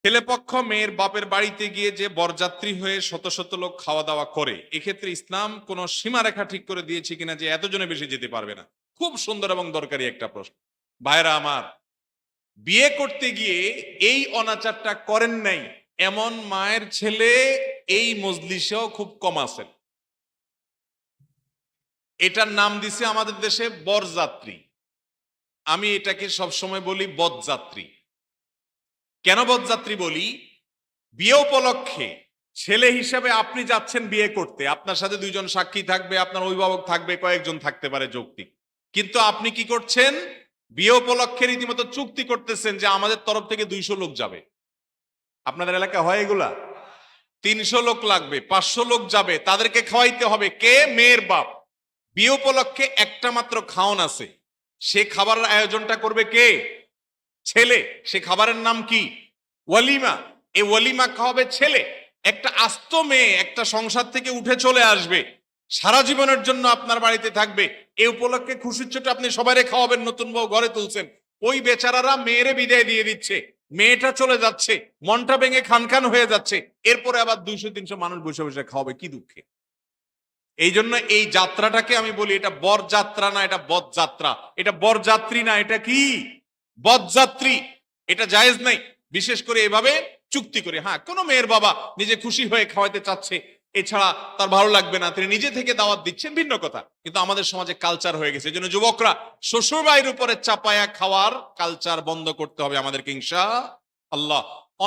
ছেলেপক্ষ মেয়ের বাপের বাড়িতে গিয়ে যে বরযাত্রী হয়ে শত শত লোক খাওয়া দাওয়া করে, এক্ষেত্রে ইসলাম কোন সীমারেখা ঠিক করে দিয়েছে কিনা যে এতজনে বেশি যেতে পারবে না? খুব সুন্দর এবং দরকারি একটা প্রশ্ন। ভাইরা আমার, বিয়ে করতে গিয়ে এই অনাচারটা করেন নাই এমন মায়ের ছেলে এই মজলিসেও খুব কম আছেন। এটার নাম দিছে আমাদের দেশে বরযাত্রী। আমি এটাকে সবসময় বলি বদযাত্রী। কেন বদযাত্রী বলি? বিয়ে উপলক্ষে ছেলে হিসেবে আপনি যাচ্ছেন বিয়ে করতে, আপনার সাথে দুইজন সাক্ষী থাকবে, আপনার অভিভাবক থাকবে, কয়েকজন থাকতে পারে যৌক্তিক। কিন্তু আপনি কি করছেন? বিয়ে উপলক্ষে রীতিমতো চুক্তি করতেছেন যে আমাদের তরফ থেকে 200 লোক যাবে। আপনাদের এলাকা হয় এগুলা? 300 লোক লাগবে, 500 লোক যাবে, তাদেরকে খাওয়াইতে হবে। কে? মেয়ের বাপ। বিয়ে উপলক্ষে একটা মাত্র খাওন আছে, সে খাবারের আয়োজনটা করবে কে? ছেলে। সে খাবারের নাম কি? ওয়ালিমা। এই ওয়ালিমা খাওয়াবে ছেলে। একটা আস্ত মেয়ে একটা সংসার থেকে উঠে চলে আসবে, সারা জীবনের জন্য আপনার বাড়িতে থাকবে। এই উপলক্ষে খুশির ছোট আপনি সবাইরে খাওয়াবেন, নতুন বউ ঘরে তুলছেন। ওই বেচারারা মেয়েরে বিদায় দিয়ে দিচ্ছে, মেয়েটা চলে যাচ্ছে, মনটা ভেঙে খান খান হয়ে যাচ্ছে। এরপরে আবার 200-300 মানুষ বসে বসে খাওয়াবে, কি দুঃখে। এই জন্য এই যাত্রাটাকে আমি বলি এটা বরযাত্রা না, এটা বদযাত্রা। এটা বরযাত্রী না, এটা কি? বদযাত্রী। এটা জায়েজ নাই, বিশেষ করে এভাবে চুক্তি করে। হ্যাঁ, কোন মেয়ের বাবা নিজে খুশি হয়ে খাওয়াইতে চাচ্ছে, এছাড়া তার ভালো লাগবে না, তিনি নিজে থেকে দাওয়াত দিচ্ছেন, ভিন্ন কথা। কিন্তু আমাদের সমাজে কালচার হয়ে গেছে। এই জন্য যুবকরা, শ্বশুর বাড়ির উপরে চাপায়া খাওয়ার কালচার বন্ধ করতে হবে আমাদেরকে ইনশাআল্লাহ।